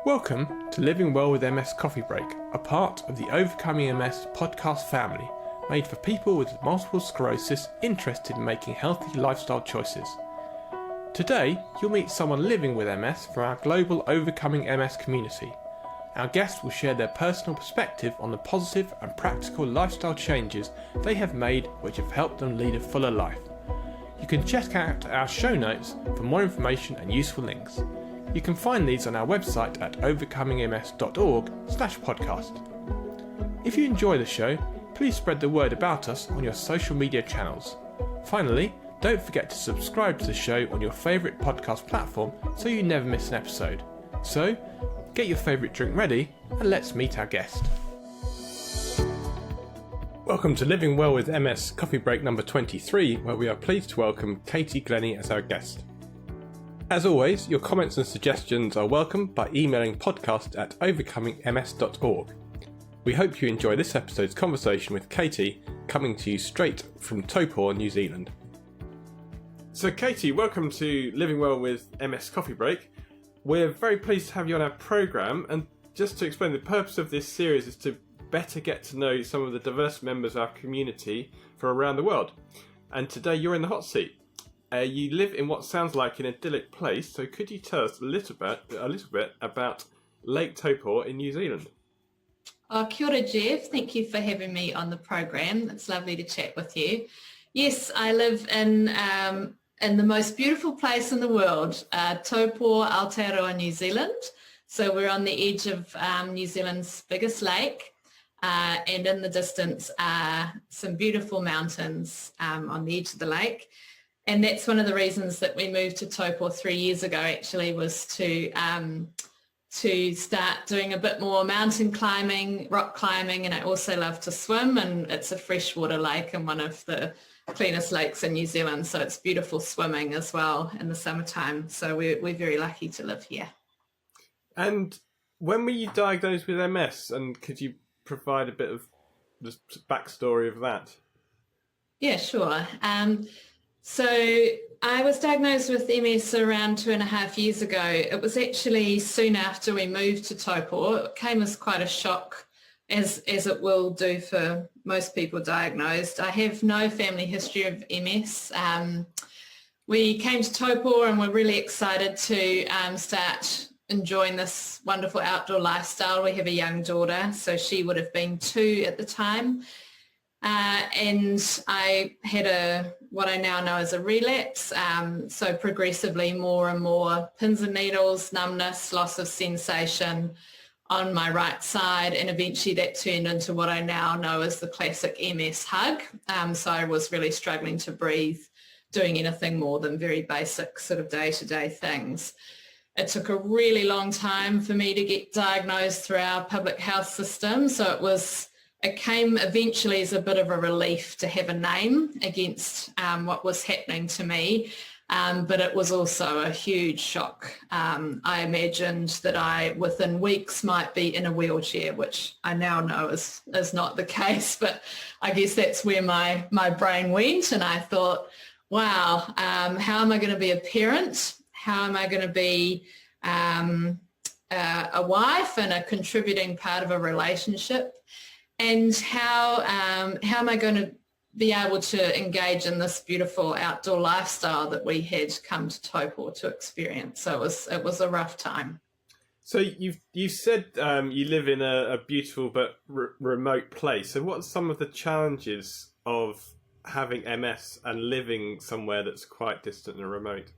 Welcome to Living Well with MS Coffee Break, a part of the Overcoming MS podcast family, made for people with multiple sclerosis interested in making healthy lifestyle choices. Today, you'll meet someone living with MS from our global Overcoming MS community. Our guests will share their personal perspective on the positive and practical lifestyle changes they have made which have helped them lead a fuller life. You can check out our show notes for more information and useful links. You can find these on our website at overcomingms.org/podcast. If you enjoy the show, please spread the word about us on your social media channels. Finally, don't forget to subscribe to the show on your favourite podcast platform so you never miss an episode. So, get your favourite drink ready and let's meet our guest. Welcome to Living Well with MS Coffee Break number 23, where we are pleased to welcome Katy Glenie as our guest. As always, your comments and suggestions are welcome by emailing podcast@overcomingms.org. We hope you enjoy this episode's conversation with Katy, coming to you straight from Taupō, New Zealand. So Katy, welcome to Living Well with MS Coffee Break. We're very pleased to have you on our programme, and just to explain, the purpose of this series is to better get to know some of the diverse members of our community from around the world. And today you're in the hot seat. You live in what sounds like an idyllic place, so could you tell us a little bit about Lake Taupō in New Zealand? Kia ora, Jeff. Thank you for having me on the program. It's lovely to chat with you. Yes, I live in the most beautiful place in the world, Taupō, Aotearoa, New Zealand. So we're on the edge of New Zealand's biggest lake, and in the distance are some beautiful mountains on the edge of the lake. And that's one of the reasons that we moved to Taupō 3 years ago, actually, was to start doing a bit more mountain climbing, rock climbing, and I also love to swim, and it's a freshwater lake and one of the cleanest lakes in New Zealand, so it's beautiful swimming as well in the summertime. So we're very lucky to live here. And when were you diagnosed with MS, and could you provide a bit of the backstory of that? Yeah, sure. So I was diagnosed with MS around 2.5 years ago. It was actually soon after we moved to Taupō. It came as quite a shock, as it will do for most people diagnosed. I have no family history of MS. We came to Taupō and we're really excited to start enjoying this wonderful outdoor lifestyle. We have a young daughter, so she would have been 2 at the time. And I had what I now know as a relapse, so progressively more and more pins and needles, numbness, loss of sensation on my right side, and eventually that turned into what I now know as the classic MS hug. So I was really struggling to breathe, doing anything more than very basic sort of day-to-day things. It took a really long time for me to get diagnosed through our public health system, so it came eventually as a bit of a relief to have a name against what was happening to me, but it was also a huge shock. I imagined that I, within weeks, might be in a wheelchair, which I now know is not the case, but I guess that's where my brain went, and I thought, wow, how am I going to be a parent? How am I going to be a wife and a contributing part of a relationship? And how am I going to be able to engage in this beautiful outdoor lifestyle that we had come to Taupō to experience? So it was a rough time. So you said you live in a beautiful but remote place. So what's some of the challenges of having MS and living somewhere that's quite distant and remote?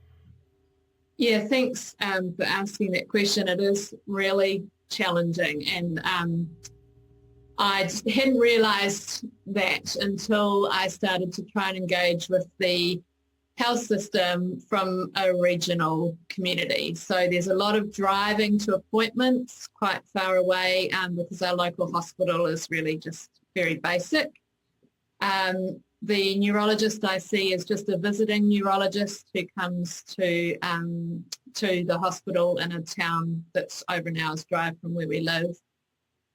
Yeah, thanks for asking that question. It is really challenging, and I hadn't realised that until I started to try and engage with the health system from a regional community. So there's a lot of driving to appointments quite far away because our local hospital is really just very basic. The neurologist I see is just a visiting neurologist who comes to the hospital in a town that's over an hour's drive from where we live.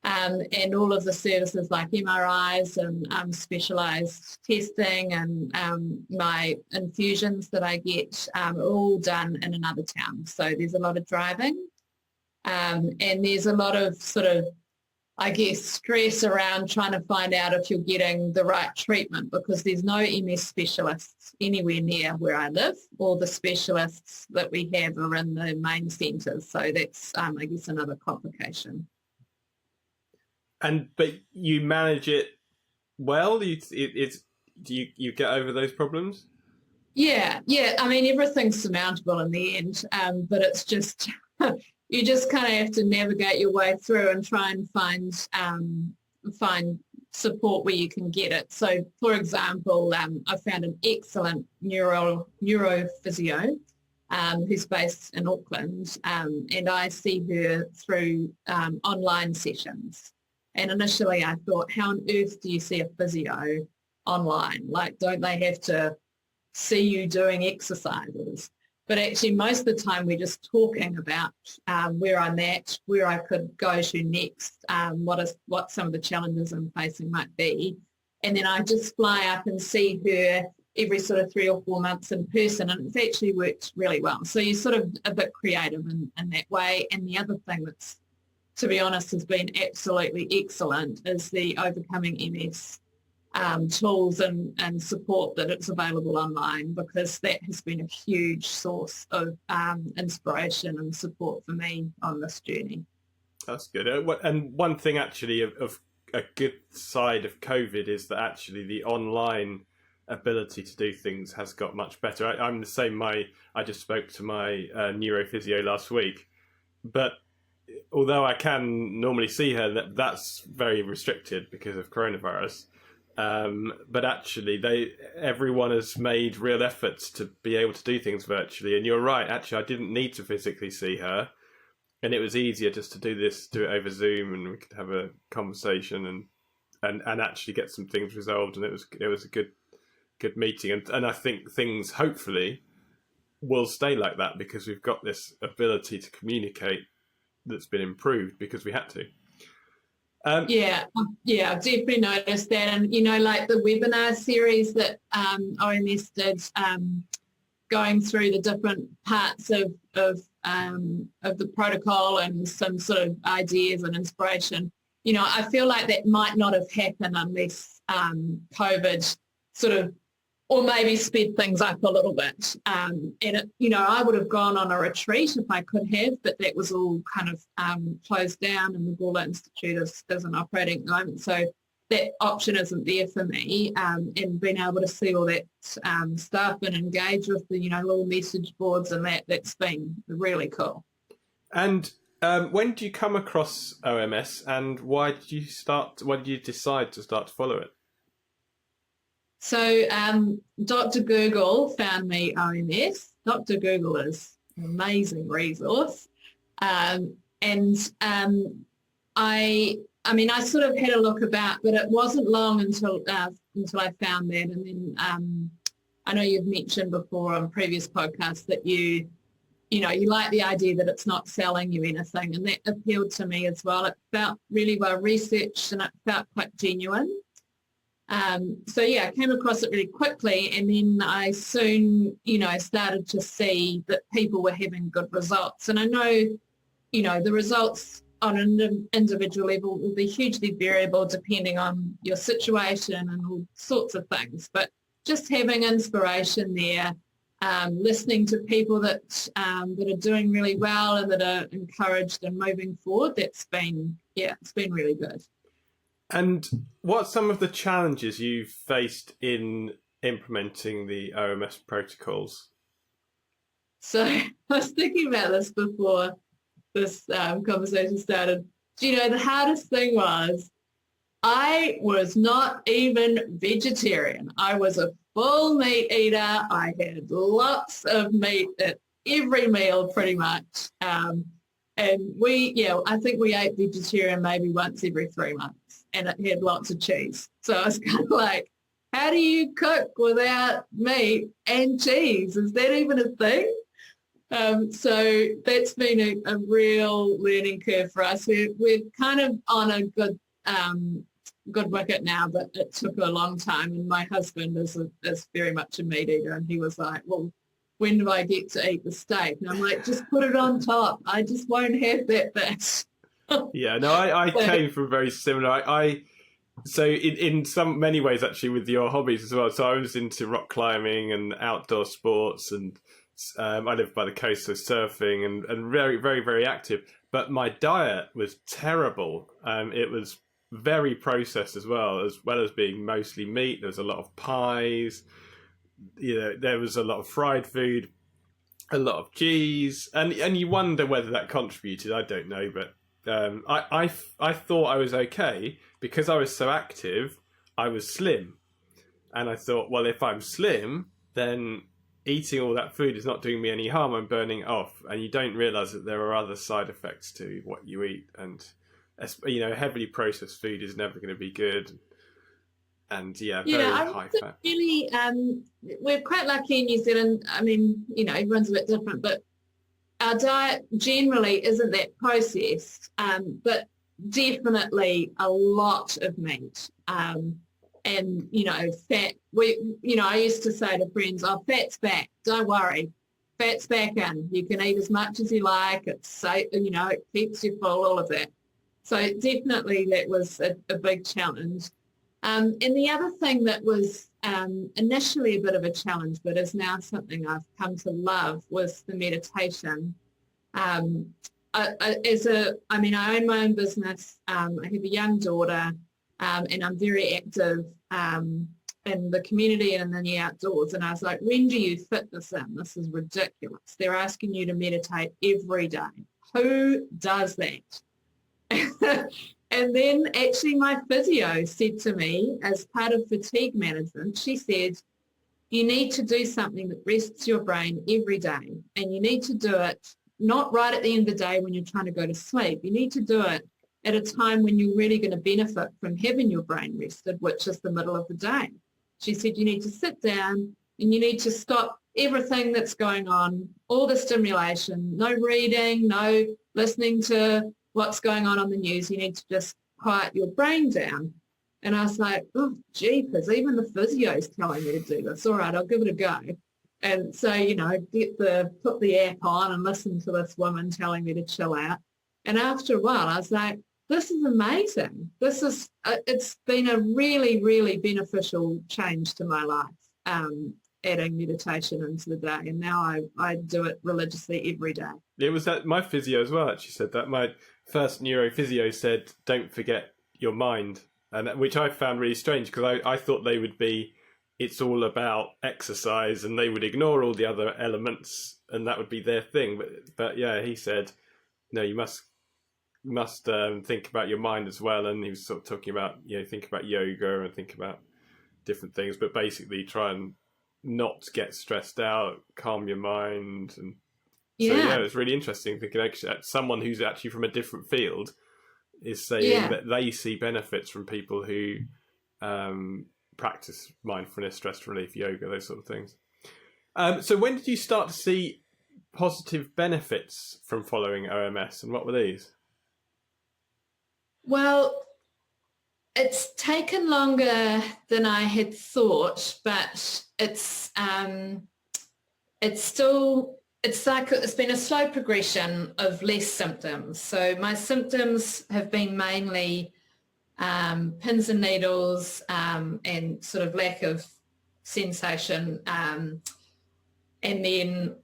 And all of the services like MRIs and specialised testing and my infusions that I get are all done in another town. So there's a lot of driving. And there's a lot of sort of, I guess, stress around trying to find out if you're getting the right treatment, because there's no MS specialists anywhere near where I live. All the specialists that we have are in the main centres. So that's, I guess, another complication. But you manage it well? Do you get over those problems? Yeah. I mean, everything's surmountable in the end, but it's just you just kind of have to navigate your way through and try and find support where you can get it. So, for example, I found an excellent neurophysio who's based in Auckland, and I see her through online sessions. And initially I thought, how on earth do you see a physio online? Like, don't they have to see you doing exercises? But actually most of the time we're just talking about where I'm at, where I could go to next, what some of the challenges I'm facing might be. And then I just fly up and see her every sort of 3 or 4 months in person, and it's actually worked really well. So you're sort of a bit creative in that way. And the other thing that's, to be honest, has been absolutely excellent is the Overcoming MS tools and support that it's available online, because that has been a huge source of inspiration and support for me on this journey. That's good. And one thing actually of a good side of COVID is that actually the online ability to do things has got much better. I'm the same. I just spoke to my neurophysio last week, but although I can normally see her, that's very restricted because of coronavirus. But actually, everyone has made real efforts to be able to do things virtually. And you're right. Actually, I didn't need to physically see her, and it was easier just to do it over Zoom, and we could have a conversation and actually get some things resolved. And it was a good meeting. And I think things hopefully will stay like that, because we've got this ability to communicate that's been improved because we had to. Yeah, I've definitely noticed that. And, like the webinar series that OMS did, going through the different parts of the protocol and some sort of ideas and inspiration, I feel like that might not have happened unless COVID sort of, or maybe sped things up a little bit. And, I would have gone on a retreat if I could have, but that was all kind of closed down, and the Gawler Institute isn't operating at the moment. So that option isn't there for me. And being able to see all that stuff and engage with the, little message boards and that's been really cool. And when did you come across OMS, and why did you decide to start to follow it? So Dr. Google found me OMS. Dr. Google is an amazing resource. I sort of had a look about, but it wasn't long until I found that. And then I know you've mentioned before on previous podcasts that you like the idea that it's not selling you anything, and that appealed to me as well. It felt really well researched, and it felt quite genuine. I came across it really quickly, and then I soon, started to see that people were having good results. And I know, the results on an individual level will be hugely variable depending on your situation and all sorts of things. But just having inspiration there, listening to people that are doing really well and that are encouraged and moving forward, it's been really good. And what are some of the challenges you've faced in implementing the OMS protocols? So I was thinking about this before this conversation started. The hardest thing was I was not even vegetarian. I was a full meat eater. I had lots of meat at every meal pretty much. And I think we ate vegetarian maybe once every 3 months. And it had lots of cheese. So I was kind of like, how do you cook without meat and cheese? Is that even a thing? So that's been a real learning curve for us. We're kind of on a good wicket now, but it took a long time. And my husband is very much a meat eater, and he was like, well, when do I get to eat the steak? And I'm like, just put it on top. I just won't have that bit. Yeah, no, I came from very similar. So in many ways actually with your hobbies as well. So I was into rock climbing and outdoor sports, and I lived by the coast, so surfing and very, very, very active. But my diet was terrible. It was very processed as well as being mostly meat. There was a lot of pies. There was a lot of fried food, a lot of cheese, and you wonder whether that contributed. I don't know, but I thought I was okay because I was so active. I was slim, and I thought, well, if I'm slim, then eating all that food is not doing me any harm. I'm burning it off, and you don't realise that there are other side effects to what you eat, and heavily processed food is never going to be good. And very high fat. Really, we're quite lucky in New Zealand. I mean, everyone's a bit different, but our diet generally isn't that processed, but definitely a lot of meat. And, fat. I used to say to friends, oh, fat's back. Don't worry. Fat's back in. You can eat as much as you like. It's safe, it keeps you full, all of that. So definitely that was a big challenge. And the other thing that was initially a bit of a challenge, but is now something I've come to love, was the meditation. I own my own business. I have a young daughter, and I'm very active in the community and in the outdoors. And I was like, when do you fit this in? This is ridiculous. They're asking you to meditate every day. Who does that? And then actually my physio said to me, as part of fatigue management, she said, you need to do something that rests your brain every day. And you need to do it not right at the end of the day when you're trying to go to sleep. You need to do it at a time when you're really going to benefit from having your brain rested, which is the middle of the day. She said you need to sit down and you need to stop everything that's going on, all the stimulation, no reading, no listening to what's going on the news. You need to just quiet your brain down. And I was like, oh, jeepers, even the physio's telling me to do this. All right, I'll give it a go. And so, put the app on and listen to this woman telling me to chill out. And after a while, I was like, this is amazing. It's been a really, really beneficial change to my life, adding meditation into the day. And now I do it religiously every day. It was that my physio as well actually said that. My first neurophysio said, don't forget your mind, and which I found really strange because I thought they would be, it's all about exercise and they would ignore all the other elements and that would be their thing. But yeah, he said, no, you must think about your mind as well. And he was sort of talking about, think about yoga and think about different things, but basically try and not get stressed out, calm your mind. And so it's really interesting thinking actually someone who's actually from a different field is saying that they see benefits from people who practice mindfulness, stress relief, yoga, those sort of things. So when did you start to see positive benefits from following OMS, and what were these? Well, it's taken longer than I had thought, but it's been a slow progression of less symptoms. So my symptoms have been mainly pins and needles and sort of lack of sensation. And then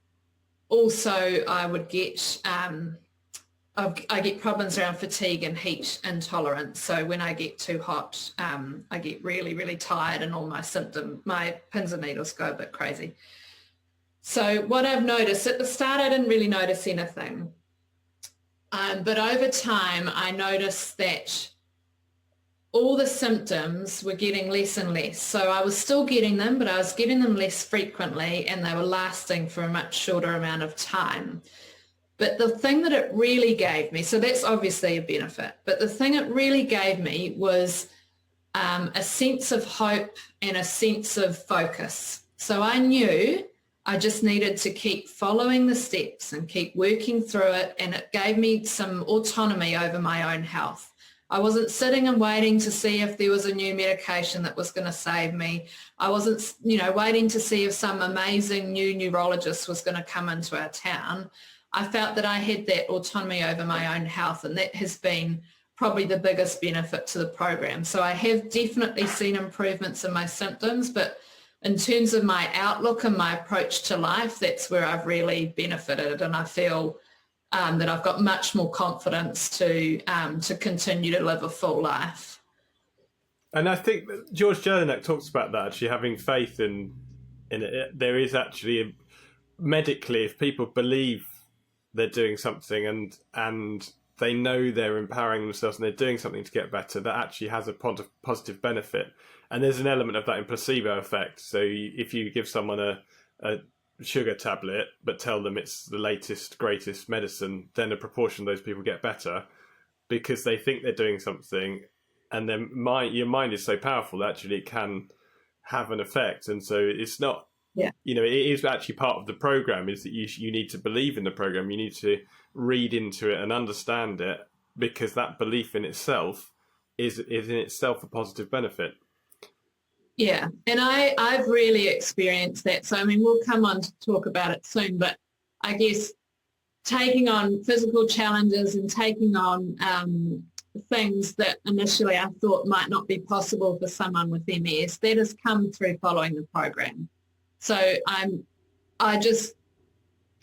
also I would get, I get problems around fatigue and heat intolerance. So when I get too hot, I get really, really tired and all my pins and needles go a bit crazy. So what I've noticed, at the start I didn't really notice anything. But over time I noticed that all the symptoms were getting less and less. So I was still getting them, but I was getting them less frequently and they were lasting for a much shorter amount of time. But the thing that it really gave me, so that's obviously a benefit, but the thing it really gave me was a sense of hope and a sense of focus. So I knew I just needed to keep following the steps and keep working through it, and it gave me some autonomy over my own health. I wasn't sitting and waiting to see if there was a new medication that was going to save me. I wasn't, waiting to see if some amazing new neurologist was going to come into our town. I felt that I had that autonomy over my own health, and that has been probably the biggest benefit to the program. So I have definitely seen improvements in my symptoms, but in terms of my outlook and my approach to life, that's where I've really benefited, and I feel that I've got much more confidence to continue to live a full life. And I think that George Jelinek talks about that, actually having faith in it. There is actually medically, if people believe they're doing something and they know they're empowering themselves and they're doing something to get better, that actually has a positive benefit. And there's an element of that in placebo effect. So if you give someone a sugar tablet but tell them it's the latest, greatest medicine, then a proportion of those people get better because they think they're doing something. And then your mind is so powerful that actually it can have an effect. And so it's not, it is actually part of the program, is that you need to believe in the program. You need to read into it and understand it, because that belief in itself is in itself a positive benefit. Yeah, and I've really experienced that. So, we'll come on to talk about it soon, but I guess taking on physical challenges and taking on things that initially I thought might not be possible for someone with MS, that has come through following the program. So I just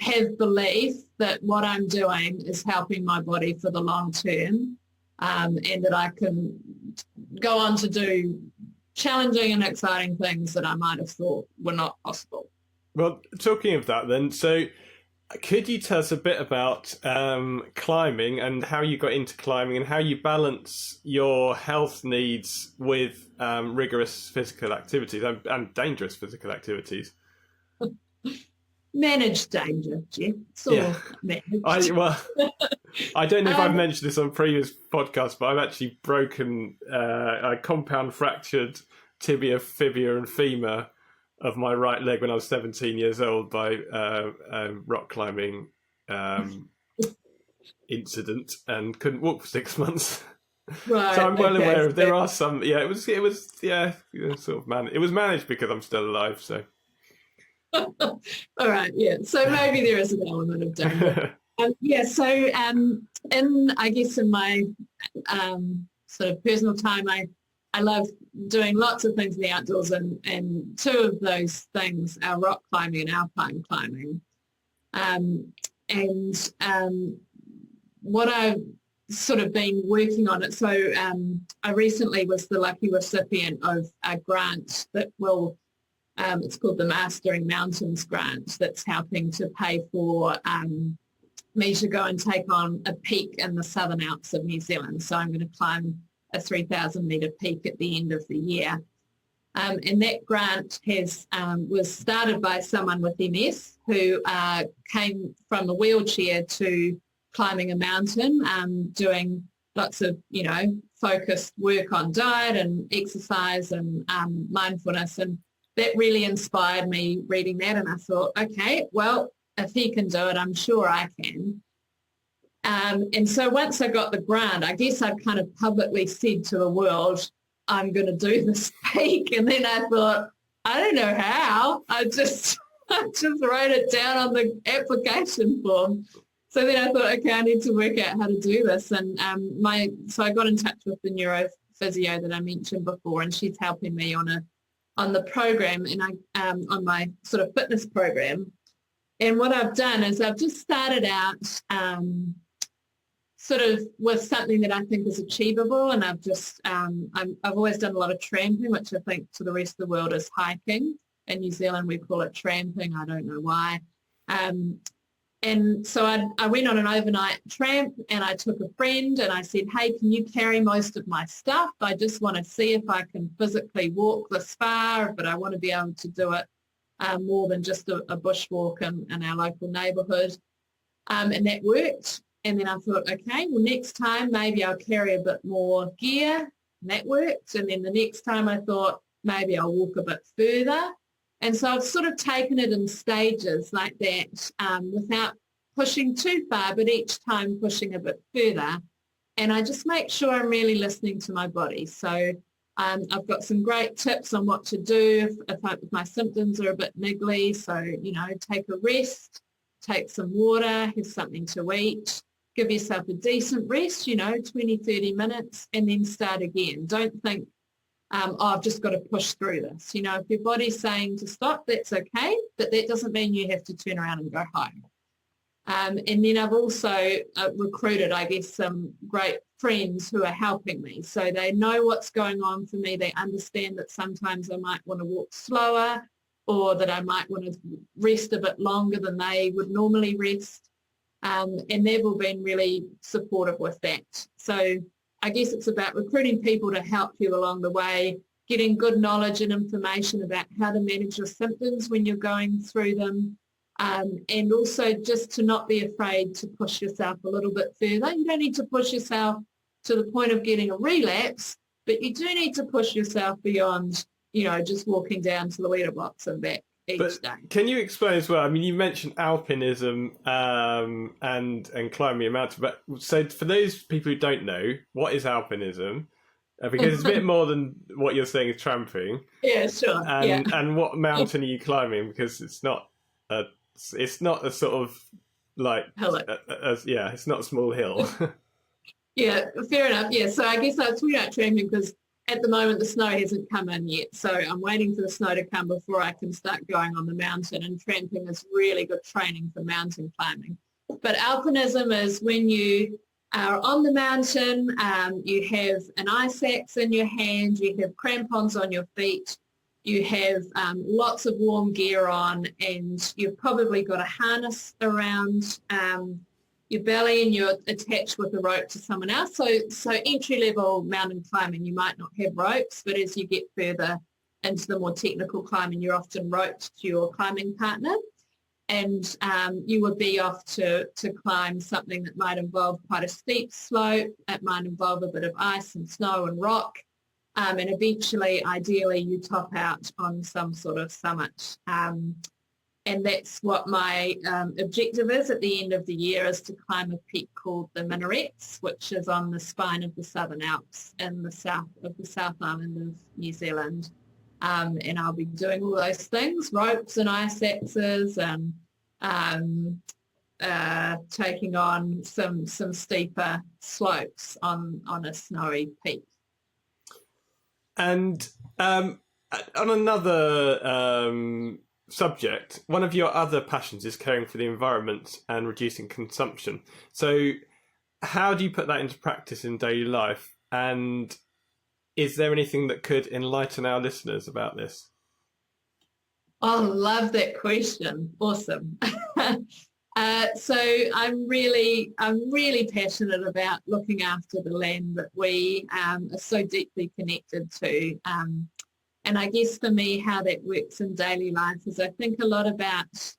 have belief that what I'm doing is helping my body for the long term, and that I can go on to do challenging and exciting things that I might have thought were not possible. Well, talking of that then, so could you tell us a bit about climbing and how you got into climbing and how you balance your health needs with rigorous physical activities and dangerous physical activities? Managed danger, Jeff. Managed. I don't know if I've mentioned this on previous podcasts, but I've actually broken a compound fractured tibia, fibula and femur of my right leg when I was 17 years old by a rock climbing incident, and couldn't walk for 6 months. Right, so I'm well aware of there are some. Yeah, it was sort of it was managed because I'm still alive. So. All right, yeah. So maybe there is an element of danger. In my sort of personal time, I love doing lots of things in the outdoors, and two of those things are rock climbing and alpine climbing. What I've sort of been working on it, so I recently was the lucky recipient of a grant that will, it's called the Mastering Mountains Grant, that's helping to pay for me to go and take on a peak in the Southern Alps of New Zealand. So I'm going to climb a 3,000 metre peak at the end of the year. And that grant was started by someone with MS who came from a wheelchair to climbing a mountain, doing lots of, focused work on diet and exercise and mindfulness. And that really inspired me reading that. And I thought, okay, well, if he can do it, I'm sure I can. And so once I got the grant, I guess I've kind of publicly said to the world, I'm going to do this peak. And then I thought, I don't know how. I just wrote it down on the application form. So then I thought, okay, I need to work out how to do this. And so I got in touch with the neurophysio that I mentioned before, and she's helping me on the program, and on my sort of fitness program. And what I've done is I've just started out sort of with something that I think is achievable, and I've just I've always done a lot of tramping, which I think to the rest of the world is hiking. In New Zealand we call it tramping. I don't know why. And so I went on an overnight tramp, and I took a friend and I said, hey, can you carry most of my stuff? I just want to see if I can physically walk this far, but I want to be able to do it more than just a bushwalk in our local neighbourhood. And that worked. And then I thought, okay, well, next time maybe I'll carry a bit more gear. And that worked. And then the next time I thought maybe I'll walk a bit further. And so I've sort of taken it in stages like that, without pushing too far, but each time pushing a bit further. and I just make sure I'm really listening to my body. So I've got some great tips on what to do if my symptoms are a bit niggly. So, take a rest, take some water, have something to eat, give yourself a decent rest, 20, 30 minutes, and then start again. Don't think, I've just got to push through this. If your body's saying to stop, that's okay, but that doesn't mean you have to turn around and go home. And then I've also recruited, I guess, some great friends who are helping me. So they know what's going on for me. They understand that sometimes I might want to walk slower, or that I might want to rest a bit longer than they would normally rest. And they've all been really supportive with that. So I guess it's about recruiting people to help you along the way, getting good knowledge and information about how to manage your symptoms when you're going through them. And also just to not be afraid to push yourself a little bit further. You don't need to push yourself to the point of getting a relapse, but you do need to push yourself beyond, just walking down to the leader box and back each day. Can you explain as well? I mean, you mentioned alpinism and climbing a mountain, but so for those people who don't know, what is alpinism? Because it's a bit more than what you're saying is tramping. Yeah, sure. And what mountain are you climbing? Because it's not a sort of like it's not a small hill. Yeah, fair enough. Yeah, so I guess I was talking about tramping because at the moment the snow hasn't come in yet, so I'm waiting for the snow to come before I can start going on the mountain, and tramping is really good training for mountain climbing. But alpinism is when you are on the mountain, you have an ice axe in your hand, you have crampons on your feet, you have lots of warm gear on, and you've probably got a harness around your belly, and you're attached with a rope to someone else. So entry-level mountain climbing, you might not have ropes, but as you get further into the more technical climbing, you're often roped to your climbing partner, and you would be off to climb something that might involve quite a steep slope. It might involve a bit of ice and snow and rock. And eventually, ideally, you top out on some sort of summit. And that's what my objective is at the end of the year, is to climb a peak called the Minarets, which is on the spine of the Southern Alps in the south of the South Island of New Zealand. And I'll be doing all those things, ropes and ice axes, and taking on some steeper slopes on a snowy peak. And on another subject, one of your other passions is caring for the environment and reducing consumption. So how do you put that into practice in daily life? And is there anything that could enlighten our listeners about this? I love that question. Awesome. So I'm really passionate about looking after the land that we are so deeply connected to. And I guess for me, how that works in daily life is I think a lot about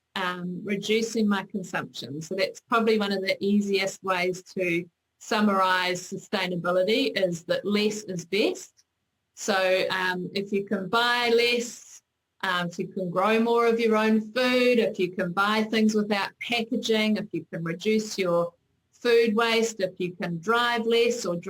reducing my consumption. So that's probably one of the easiest ways to summarize sustainability, is that less is best. So if you can buy less, if you can grow more of your own food, if you can buy things without packaging, if you can reduce your food waste, if you can drive less or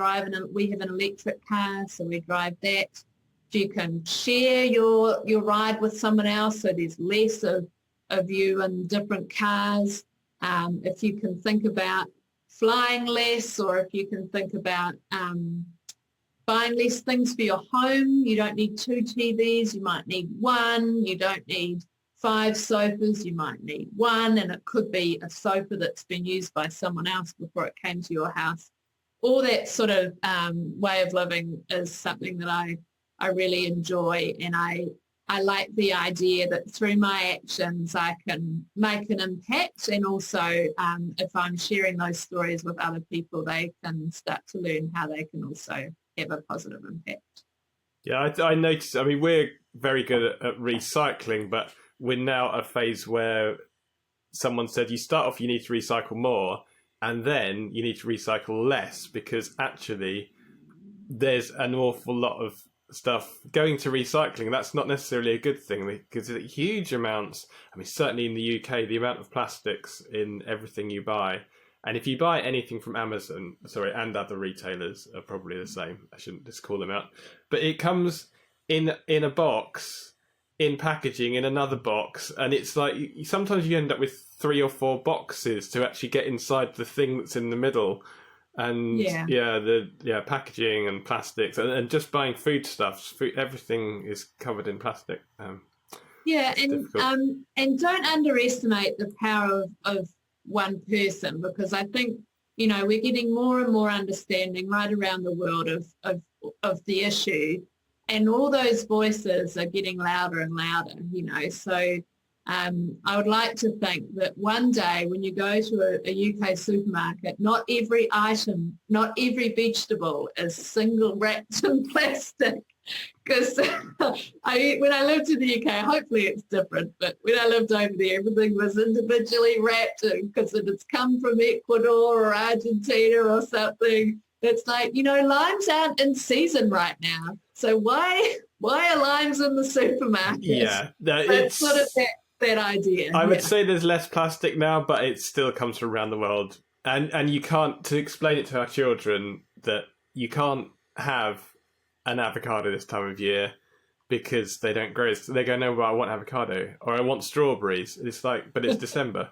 we have an electric car, so we drive that. If you can share your ride with someone else, so there's less of you in different cars. If you can think about flying less, or if you can think about buying less things for your home. You don't need 2 TVs, you might need 1. You don't need 5 sofas, you might need 1, and it could be a sofa that's been used by someone else before it came to your house. All that sort of way of living is something that I really enjoy, and I like the idea that through my actions I can make an impact, and also if I'm sharing those stories with other people, they can start to learn how they can also have a positive impact. Yeah, I noticed, I mean, we're very good at recycling, but we're now at a phase where someone said you start off, you need to recycle more, and then you need to recycle less, because actually there's an awful lot of stuff going to recycling. That's not necessarily a good thing, because there's huge amounts, I mean, certainly in the UK, the amount of plastics in everything you buy And if you buy anything from Amazon, and other retailers are probably the same. I shouldn't just call them out. But it comes in a box, in packaging, in another box. And it's like, sometimes you end up with 3 or 4 boxes to actually get inside the thing that's in the middle. And packaging and plastics and just buying foodstuffs. Everything is covered in plastic. And don't underestimate the power of one person, because I think, we're getting more and more understanding right around the world of the issue, and all those voices are getting louder and louder, so I would like to think that one day when you go to a UK supermarket, not every item, not every vegetable is single wrapped in plastic. Because when I lived in the UK, hopefully it's different, but when I lived over there, everything was individually wrapped because it's come from Ecuador or Argentina or something. It's like, limes aren't in season right now. So why are limes in the supermarket? Yeah, it's sort of that idea. I would say there's less plastic now, but it still comes from around the world. And you can't, to explain it to our children, that you can't have an avocado this time of year because they don't grow. They go, no, well, I want avocado, or I want strawberries. It's like, but it's December.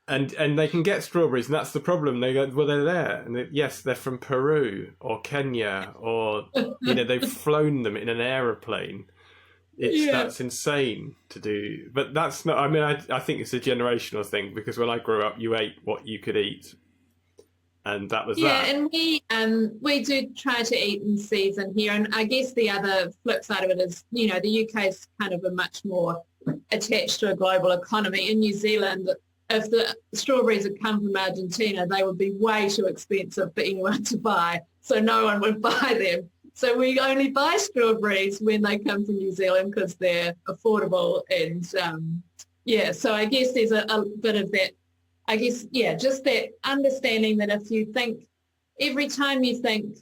And they can get strawberries, and that's the problem. They go, well, they're there. And yes, they're from Peru or Kenya, or, they've flown them in an aeroplane. That's insane to do. But that's not, I think it's a generational thing, because when I grew up, you ate what you could eat. And that was that. Yeah, and we do try to eat in season here. And I guess the other flip side of it is, the UK's kind of a much more attached to a global economy. In New Zealand, if the strawberries had come from Argentina, they would be way too expensive for anyone to buy. So no one would buy them. So we only buy strawberries when they come from New Zealand because they're affordable. And so I guess there's a bit of that. I guess, just that understanding that if you think, every time you think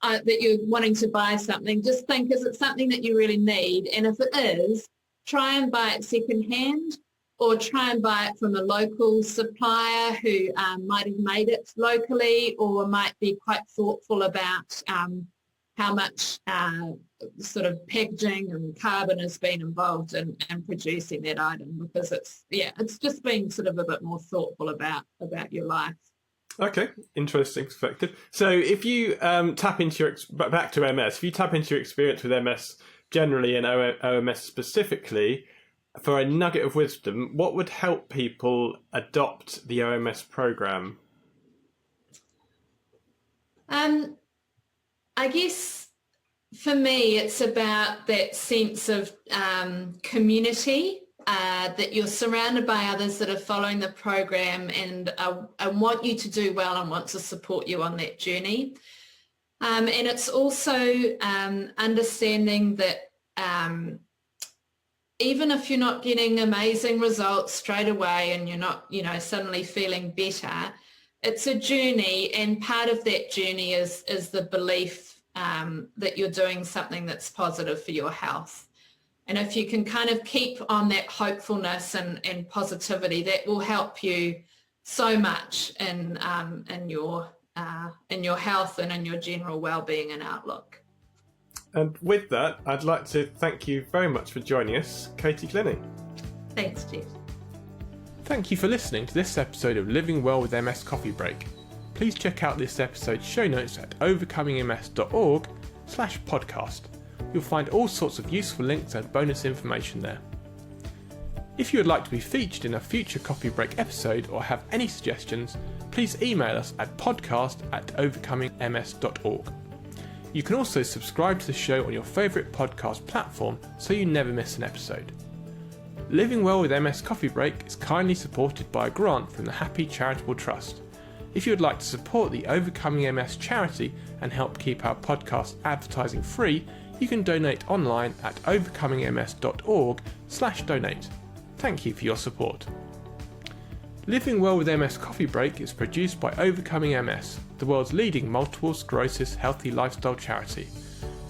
that you're wanting to buy something, just think, is it something that you really need? And if it is, try and buy it secondhand, or try and buy it from a local supplier who might have made it locally, or might be quite thoughtful about how much sort of packaging and carbon has been involved in producing that item, because it's just being sort of a bit more thoughtful about your life. Okay, interesting perspective. So if you tap into back to MS, if you tap into your experience with MS generally and OMS specifically, for a nugget of wisdom, what would help people adopt the OMS program? I guess for me, it's about that sense of community, that you're surrounded by others that are following the program and want you to do well and want to support you on that journey. And it's also understanding that even if you're not getting amazing results straight away and you're not, suddenly feeling better, it's a journey, and part of that journey is the belief that you're doing something that's positive for your health. And if you can kind of keep on that hopefulness and positivity, that will help you so much in your health and in your general well-being and outlook. And with that, I'd like to thank you very much for joining us, Katy Glenie. Thanks, Jeff. Thank you for listening to this episode of Living Well with MS Coffee Break. Please check out this episode's show notes at overcomingms.org/podcast. You'll find all sorts of useful links and bonus information there. If you would like to be featured in a future Coffee Break episode or have any suggestions, please email us at podcast@overcomingms.org. You can also subscribe to the show on your favourite podcast platform so you never miss an episode. Living Well with MS Coffee Break is kindly supported by a grant from the Happy Charitable Trust. If you would like to support the Overcoming MS charity and help keep our podcast advertising free, you can donate online at overcomingms.org/donate. Thank you for your support. Living Well with MS Coffee Break is produced by Overcoming MS, the world's leading multiple sclerosis healthy lifestyle charity.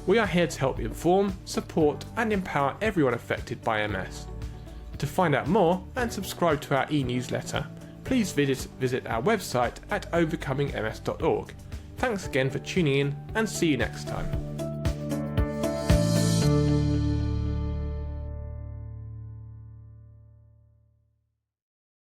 We are here to help inform, support and empower everyone affected by MS. To find out more and subscribe to our e-newsletter, please visit our website at overcomingms.org. Thanks again for tuning in and see you next time.